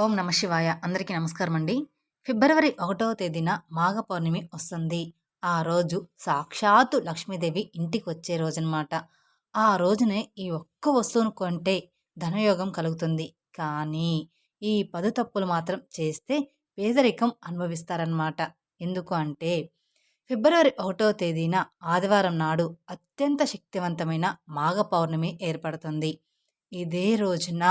ఓం నమ శివాయ. అందరికీ నమస్కారం అండి. ఫిబ్రవరి 1వ తేదీన మాఘ పౌర్ణమి వస్తుంది. ఆ రోజు సాక్షాత్తు లక్ష్మీదేవి ఇంటికి వచ్చే రోజనమాట. ఆ రోజునే ఈ ఒక్క వస్తువును కొంటే ధనయోగం కలుగుతుంది. కానీ ఈ 10 తప్పులు మాత్రం చేస్తే పేదరికం అనుభవిస్తారనమాట. ఎందుకు అంటే ఫిబ్రవరి 1వ తేదీన ఆదివారం నాడు అత్యంత శక్తివంతమైన మాఘ పౌర్ణమి ఏర్పడుతుంది. ఇదే రోజున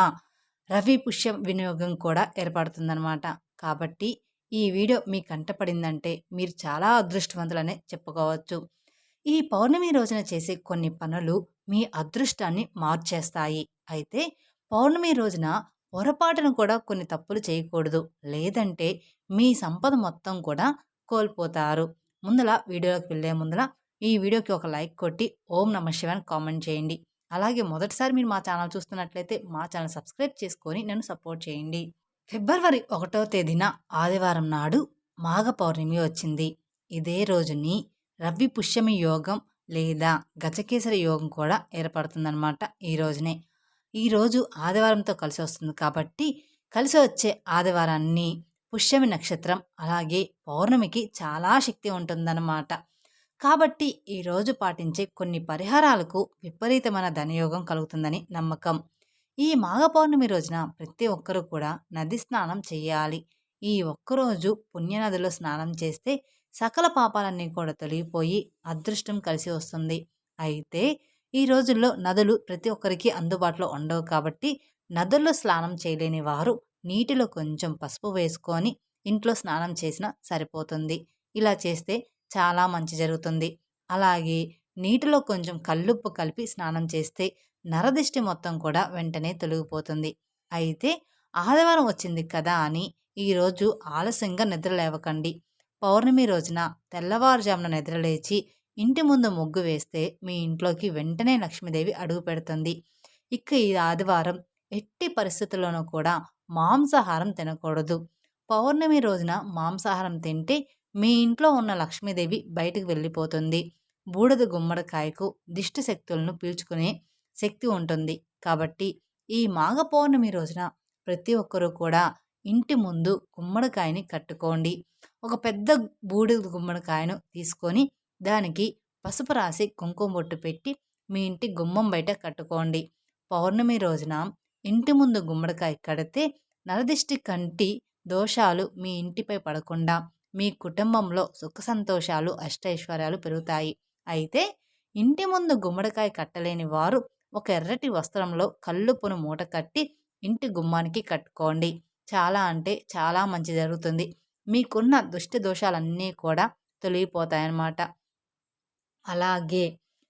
రవి పుష్య వినియోగం కూడా ఏర్పడుతుందనమాట. కాబట్టి ఈ వీడియో మీ కంటపడిందంటే మీరు చాలా అదృష్టవంతులనే చెప్పుకోవచ్చు. ఈ పౌర్ణమి రోజున చేసే కొన్ని పనులు మీ అదృష్టాన్ని మార్చేస్తాయి. అయితే పౌర్ణమి రోజున పొరపాటును కూడా కొన్ని తప్పులు చేయకూడదు. లేదంటే మీ సంపద మొత్తం కూడా కోల్పోతారు. ముందల వీడియోలోకి వెళ్ళే ముందల ఈ వీడియోకి ఒక లైక్ కొట్టి ఓం నమ శివాయ అని కామెంట్ చేయండి. అలాగే మొదటిసారి మీరు మా ఛానల్ చూస్తున్నట్లయితే మా ఛానల్ సబ్స్క్రైబ్ చేసుకొని నన్ను సపోర్ట్ చేయండి. ఫిబ్రవరి 1వ తేదీన ఆదివారం నాడు మాఘ పౌర్ణమి వచ్చింది. ఇదే రోజుని రవి పుష్యమి యోగం లేదా గజకేసరి యోగం కూడా ఏర్పడుతుందన్నమాట. ఈ రోజునే ఈరోజు ఆదివారంతో కలిసి వస్తుంది కాబట్టి కలిసి వచ్చే ఆదివారాన్ని పుష్యమి నక్షత్రం అలాగే పౌర్ణమికి చాలా శక్తి ఉంటుందన్నమాట. కాబట్టి ఈరోజు పాటించే కొన్ని పరిహారాలకు విపరీతమైన ధనయోగం కలుగుతుందని నమ్మకం. ఈ మాఘ పౌర్ణమి రోజున ప్రతి ఒక్కరూ కూడా నది స్నానం చేయాలి. ఈ ఒక్కరోజు పుణ్యనదిలో స్నానం చేస్తే సకల పాపాలన్నీ కూడా తొలగిపోయి అదృష్టం కలిసి వస్తుంది. అయితే ఈ రోజుల్లో నదులు ప్రతి ఒక్కరికి అందుబాటులో ఉండవు కాబట్టి నదుల్లో స్నానం చేయలేని వారు నీటిలో కొంచెం పసుపు వేసుకొని ఇంట్లో స్నానం చేసినా సరిపోతుంది. ఇలా చేస్తే చాలా మంచి జరుగుతుంది. అలాగే నీటిలో కొంచెం కల్లుప్పు కలిపి స్నానం చేస్తే నరదిష్టి మొత్తం కూడా వెంటనే తొలగిపోతుంది. అయితే ఆదివారం వచ్చింది కదా అని ఈరోజు ఆలస్యంగా నిద్ర లేవకండి. పౌర్ణమి రోజున తెల్లవారుజామున నిద్రలేచి ఇంటి ముందు ముగ్గు వేస్తే మీ ఇంట్లోకి వెంటనే లక్ష్మీదేవి అడుగు పెడుతుంది. ఇక ఈ ఆదివారం ఎట్టి పరిస్థితుల్లోనూ కూడా మాంసాహారం తినకూడదు. పౌర్ణమి రోజున మాంసాహారం తింటే మీ ఇంట్లో ఉన్న లక్ష్మీదేవి బయటకు వెళ్ళిపోతుంది. బూడిద గుమ్మడికాయకు దిష్టి శక్తులను పీల్చుకునే శక్తి ఉంటుంది. కాబట్టి ఈ మాఘ పౌర్ణమి రోజున ప్రతి ఒక్కరూ కూడా ఇంటి ముందు గుమ్మడికాయని కట్టుకోండి. ఒక పెద్ద బూడిద గుమ్మడికాయను తీసుకొని దానికి పసుపు రాసి కుంకుమ బొట్టు పెట్టి మీ ఇంటి గుమ్మం బయట కట్టుకోండి. పౌర్ణమి రోజున ఇంటి ముందు గుమ్మడికాయ కడితే నరదిష్టి కంటి దోషాలు మీ ఇంటిపై పడకుండా మీ కుటుంబంలో సుఖ సంతోషాలు అష్టైశ్వర్యాలు పెరుగుతాయి. అయితే ఇంటి ముందు గుమ్మడికాయ కట్టలేని వారు ఒక ఎర్రటి వస్త్రంలో కల్లుపును మూట కట్టి ఇంటి గుమ్మానికి కట్టుకోండి. చాలా అంటే చాలా మంచి జరుగుతుంది. మీకున్న దుష్ట దోషాలన్నీ కూడా తొలగిపోతాయన్నమాట. అలాగే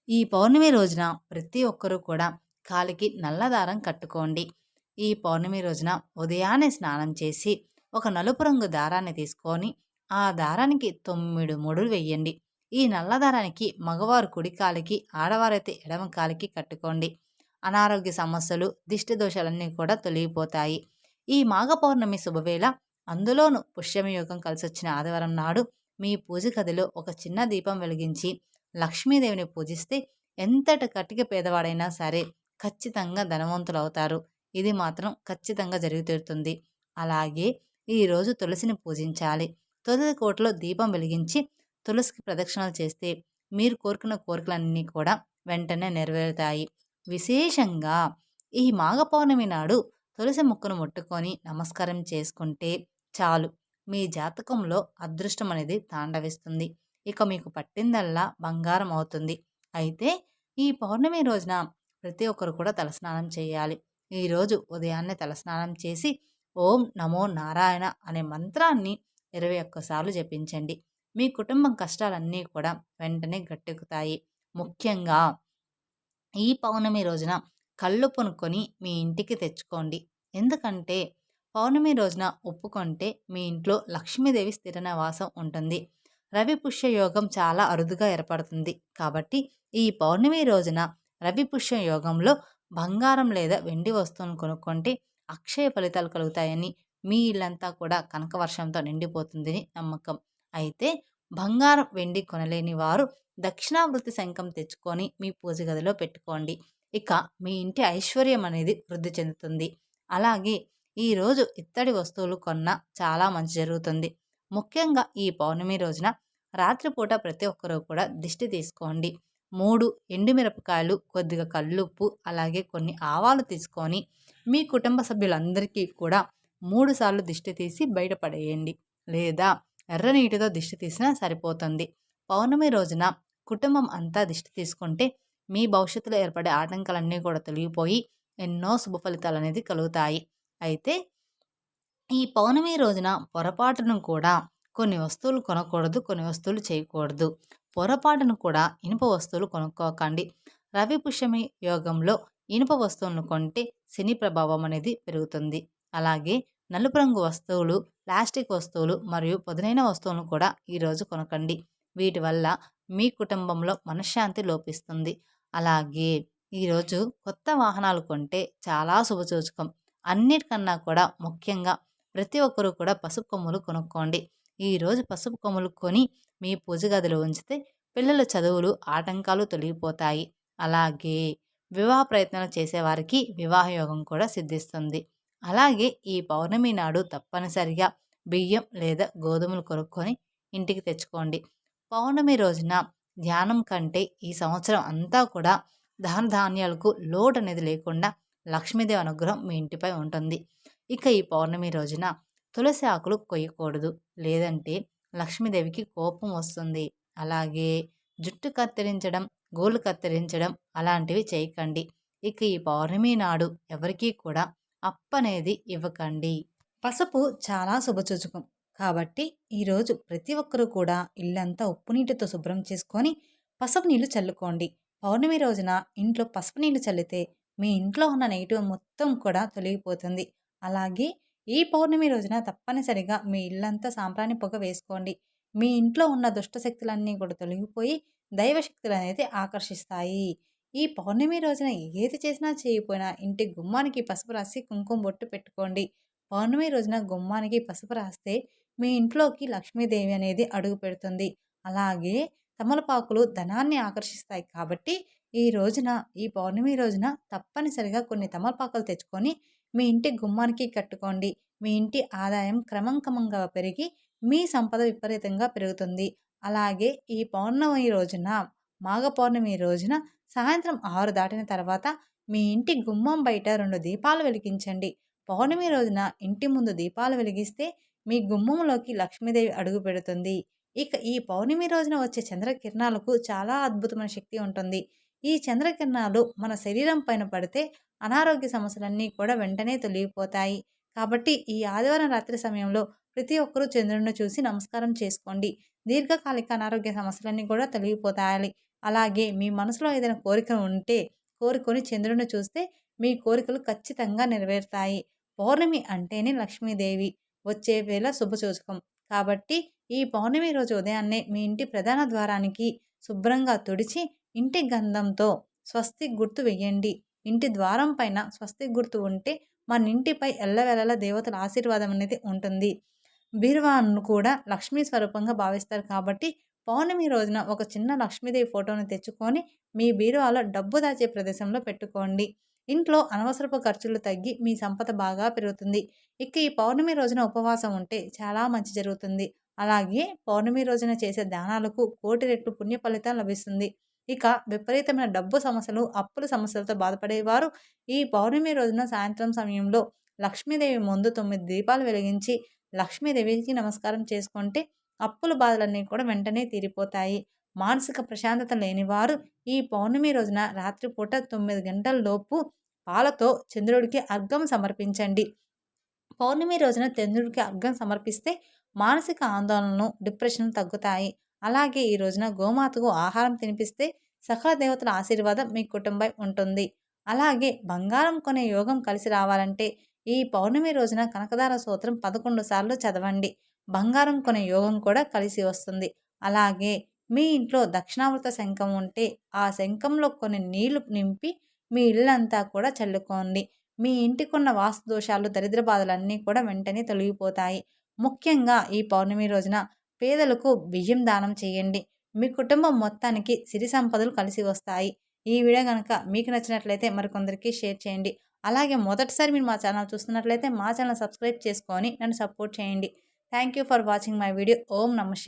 ఈ పౌర్ణమి రోజున ప్రతి ఒక్కరూ కూడా కాలికి నల్లదారం కట్టుకోండి. ఈ పౌర్ణమి రోజున ఉదయాన్నే స్నానం చేసి ఒక నలుపు రంగు దారాన్ని తీసుకొని ఆ దారానికి 9 ముడులు వెయ్యండి. ఈ నల్ల దారానికి మగవారు కుడి కాలికి, ఆడవారైతే ఎడమ కాలికి కట్టుకోండి. అనారోగ్య సమస్యలు, దిష్టి దోషాలన్నీ కూడా తొలగిపోతాయి. ఈ మాఘ పౌర్ణమి శుభవేళ, అందులోనూ పుష్యమి యోగం కలిసొచ్చిన ఆదివారం నాడు మీ పూజ గదిలో ఒక చిన్న దీపం వెలిగించి లక్ష్మీదేవిని పూజిస్తే ఎంతటి కటిక పేదవాడైనా సరే ఖచ్చితంగా ధనవంతులవుతారు. ఇది మాత్రం ఖచ్చితంగా జరిగి తీరుతుంది. అలాగే ఈరోజు తులసిని పూజించాలి. తులసి కోటలో దీపం వెలిగించి తులసికి ప్రదక్షిణలు చేస్తే మీరు కోరుకున్న కోరికలన్నీ కూడా వెంటనే నెరవేరుతాయి. విశేషంగా ఈ మాఘ పౌర్ణమి నాడు తులసి మొక్కను ముట్టుకొని నమస్కారం చేసుకుంటే చాలు, మీ జాతకంలో అదృష్టం అనేది తాండవిస్తుంది. ఇక మీకు పట్టిందల్లా బంగారం అవుతుంది. అయితే ఈ పౌర్ణమి రోజున ప్రతి ఒక్కరు కూడా తలస్నానం చేయాలి. ఈరోజు ఉదయాన్నే తలస్నానం చేసి ఓం నమో నారాయణ అనే మంత్రాన్ని 21 సార్లు జపించండి. మీ కుటుంబం కష్టాలన్నీ కూడా వెంటనే గట్టెక్కుతాయి. ముఖ్యంగా ఈ పౌర్ణమి రోజున కల్లుప్పును కొని మీ ఇంటికి తెచ్చుకోండి. ఎందుకంటే పౌర్ణమి రోజున ఉప్పు కొంటే మీ ఇంట్లో లక్ష్మీదేవి స్థిర నివాసం ఉంటుంది. రవి పుష్య యోగం చాలా అరుదుగా ఏర్పడుతుంది. కాబట్టి ఈ పౌర్ణమి రోజున రవి పుష్య యోగంలో బంగారం లేదా వెండి వస్తువును కొనుక్కుంటే అక్షయ ఫలితాలు కలుగుతాయని, మీ ఇల్లంతా కూడా కనకవర్షంతో నిండిపోతుందని నమ్మకం. అయితే బంగారం వెండి కొనలేని వారు దక్షిణావృతి శంఖం తెచ్చుకొని మీ పూజ గదిలో పెట్టుకోండి. ఇక మీ ఇంటి ఐశ్వర్యం అనేది వృద్ధి చెందుతుంది. అలాగే ఈరోజు ఇత్తడి వస్తువులు కొన్నా చాలా మంచి జరుగుతుంది. ముఖ్యంగా ఈ పౌర్ణమి రోజున రాత్రిపూట ప్రతి ఒక్కరూ కూడా దిష్టి తీసుకోండి. 3 ఎండుమిరపకాయలు, కొద్దిగా కల్లుప్పు, అలాగే కొన్ని ఆవాలు తీసుకొని మీ కుటుంబ సభ్యులందరికీ కూడా 3 సార్లు దిష్టి తీసి బయట పడేయండి. లేదా ఎర్ర నీటితో దిష్టి తీసినా సరిపోతుంది. పౌర్ణమి రోజున కుటుంబం అంతా దిష్టి తీసుకుంటే మీ భవిష్యత్తులో ఏర్పడే ఆటంకాలన్నీ కూడా తొలగిపోయి ఎన్నో శుభ ఫలితాలనేది కలుగుతాయి. అయితే ఈ పౌర్ణమి రోజున పొరపాటును కూడా కొన్ని వస్తువులు కొనకూడదు, కొన్ని వస్తువులు చేయకూడదు. పొరపాటును కూడా ఇనుప వస్తువులు కొనుక్కోకండి. రవి పుష్యమి యోగంలో ఇనుప వస్తువులను కొంటే శని ప్రభావం అనేది పెరుగుతుంది. అలాగే నలుపు రంగు వస్తువులు, ప్లాస్టిక్ వస్తువులు మరియు పదునైన వస్తువులను కూడా ఈరోజు కొనకండి. వీటి వల్ల మీ కుటుంబంలో మనశ్శాంతి లోపిస్తుంది. అలాగే ఈరోజు కొత్త వాహనాలు కొంటే చాలా శుభసూచకం. అన్నిటికన్నా కూడా ముఖ్యంగా ప్రతి ఒక్కరూ కూడా పసుపు కొమ్ములు కొనుక్కోండి. ఈరోజు పసుపు కొమ్ములు కొని మీ పూజ గదిలో ఉంచితే పిల్లల చదువులు ఆటంకాలు తొలగిపోతాయి. అలాగే వివాహ ప్రయత్నాలు చేసేవారికి వివాహ యోగం కూడా సిద్ధిస్తుంది. అలాగే ఈ పౌర్ణమి నాడు తప్పనిసరిగా బియ్యం లేదా గోధుమలు కొనుక్కొని ఇంటికి తెచ్చుకోండి. పౌర్ణమి రోజున ధ్యానం కంటే ఈ సంవత్సరం అంతా కూడా దాన ధాన్యాలకు లోటు అనేది లేకుండా లక్ష్మీదేవి అనుగ్రహం మీ ఇంటిపై ఉంటుంది. ఇక ఈ పౌర్ణమి రోజున తులసి ఆకులు కొయ్యకూడదు, లేదంటే లక్ష్మీదేవికి కోపం వస్తుంది. అలాగే జుట్టు కత్తిరించడం, గోళ్ళు కత్తిరించడం అలాంటివి చేయకండి. ఇక ఈ పౌర్ణమి నాడు ఎవరికీ కూడా అప్పనేది ఇవ్వకండి. పసుపు చాలా శుభసూచకం కాబట్టి ఈరోజు ప్రతి ఒక్కరూ కూడా ఇల్లంతా ఉప్పు నీటితో శుభ్రం చేసుకొని పసుపు నీళ్లు చల్లుకోండి. పౌర్ణమి రోజున ఇంట్లో పసుపు నీళ్లు చల్లితే మీ ఇంట్లో ఉన్న నెగిటివ్ మొత్తం కూడా తొలగిపోతుంది. అలాగే ఈ పౌర్ణమి రోజున తప్పనిసరిగా మీ ఇల్లంతా సాంబ్రాణి పొగ వేసుకోండి. మీ ఇంట్లో ఉన్న దుష్ట శక్తులన్నీ కూడా తొలగిపోయి దైవశక్తులు అనేది ఆకర్షిస్తాయి. ఈ పౌర్ణమి రోజున ఏది చేసినా చేయకపోయినా ఇంటి గుమ్మానికి పసుపు రాసి కుంకుమ బొట్టు పెట్టుకోండి. పౌర్ణమి రోజున గుమ్మానికి పసుపు రాస్తే మీ ఇంట్లోకి లక్ష్మీదేవి అనేది అడుగు పెడుతుంది. అలాగే తమలపాకులు ధనాన్ని ఆకర్షిస్తాయి కాబట్టి ఈ రోజున ఈ పౌర్ణమి రోజున తప్పనిసరిగా కొన్ని తమలపాకులు తెచ్చుకొని మీ ఇంటి గుమ్మానికి కట్టుకోండి. మీ ఇంటి ఆదాయం క్రమంగా పెరిగి మీ సంపద విపరీతంగా పెరుగుతుంది. అలాగే ఈ పౌర్ణమి రోజున మాఘ పౌర్ణమి రోజున సాయంత్రం 6 దాటిన తర్వాత మీ ఇంటి గుమ్మం బయట 2 దీపాలు వెలిగించండి. పౌర్ణమి రోజున ఇంటి ముందు దీపాలు వెలిగిస్తే మీ గుమ్మంలోకి లక్ష్మీదేవి అడుగు పెడుతుంది. ఇక ఈ పౌర్ణమి రోజున వచ్చే చంద్రకిరణాలకు చాలా అద్భుతమైన శక్తి ఉంటుంది. ఈ చంద్రకిరణాలు మన శరీరం పైన పడితే అనారోగ్య సమస్యలన్నీ కూడా వెంటనే తొలగిపోతాయి. కాబట్టి ఈ ఆదివారం రాత్రి సమయంలో ప్రతి ఒక్కరూ చంద్రుడిని చూసి నమస్కారం చేసుకోండి. దీర్ఘకాలిక అనారోగ్య సమస్యలన్నీ కూడా తొలగిపోతాయి. అలాగే మీ మనసులో ఏదైనా కోరిక ఉంటే కోరుకొని చంద్రుడిని చూస్తే మీ కోరికలు ఖచ్చితంగా నెరవేరుతాయి. పౌర్ణమి అంటేనే లక్ష్మీదేవి వచ్చే వేళ శుభసూచకం. కాబట్టి ఈ పౌర్ణమి రోజు ఉదయాన్నే మీ ఇంటి ప్రధాన ద్వారానికి శుభ్రంగా తుడిచి ఇంటి గంధంతో స్వస్తిక్ గుర్తు వెయ్యండి. ఇంటి ద్వారం పైన స్వస్తిక్ గుర్తు ఉంటే మన ఇంటిపై ఎల్లవేళలా దేవతల ఆశీర్వాదం అనేది ఉంటుంది. బీరువాను కూడా లక్ష్మీ స్వరూపంగా భావిస్తారు కాబట్టి పౌర్ణమి రోజున ఒక చిన్న లక్ష్మీదేవి ఫోటోను తెచ్చుకొని మీ బీరువాలో డబ్బు దాచే ప్రదేశంలో పెట్టుకోండి. ఇంట్లో అనవసరపు ఖర్చులు తగ్గి మీ సంపద బాగా పెరుగుతుంది. ఇక ఈ పౌర్ణమి రోజున ఉపవాసం ఉంటే చాలా మంచి జరుగుతుంది. అలాగే పౌర్ణమి రోజున చేసే దానాలకు 1,00,00,000 రెట్లు పుణ్య ఫలితం లభిస్తుంది. ఇక విపరీతమైన డబ్బు సమస్యలు, అప్పుల సమస్యలతో బాధపడేవారు ఈ పౌర్ణమి రోజున సాయంత్రం సమయంలో లక్ష్మీదేవి ముందు 9 దీపాలు వెలిగించి లక్ష్మీదేవికి నమస్కారం చేసుకుంటే అప్పుల బాధలన్నీ కూడా వెంటనే తీరిపోతాయి. మానసిక ప్రశాంతత లేనివారు ఈ పౌర్ణమి రోజున రాత్రిపూట 9 గంటల లోపు పాలతో చంద్రుడికి అర్ఘ్యం సమర్పించండి. పౌర్ణమి రోజున చంద్రుడికి అర్ఘ్యం సమర్పిస్తే మానసిక ఆందోళనలు, డిప్రెషన్ తగ్గుతాయి. అలాగే ఈ రోజున గోమాతకు ఆహారం తినిపిస్తే సకల దేవతల ఆశీర్వాదం మీ కుటుంబం ఉంటుంది. అలాగే బంగారం కొనే యోగం కలిసి రావాలంటే ఈ పౌర్ణమి రోజున కనకదార స్తోత్రం 11 సార్లు చదవండి. బంగారం కొనే యోగం కూడా కలిసి వస్తుంది. అలాగే మీ ఇంట్లో దక్షిణావృత శంఖం ఉంటే ఆ శంఖంలో కొన్ని నీళ్లు నింపి మీ ఇల్లంతా కూడా చల్లుకోండి. మీ ఇంటికున్న వాస్తు దోషాలు, దరిద్ర బాధలన్నీ కూడా వెంటనే తొలగిపోతాయి. ముఖ్యంగా ఈ పౌర్ణమి రోజున పేదలకు బియ్యం దానం చేయండి. మీ కుటుంబం మొత్తానికి సిరి సంపదలు కలిసి వస్తాయి. ఈ వీడియో కనుక మీకు నచ్చినట్లయితే మరికొందరికి షేర్ చేయండి. అలాగే మొదటిసారి మీరు మా ఛానల్ చూస్తున్నట్లయితే మా ఛానల్ సబ్స్క్రైబ్ చేసుకొని నన్ను సపోర్ట్ చేయండి. Thank you for watching my video. ఓం నమ శివాయ.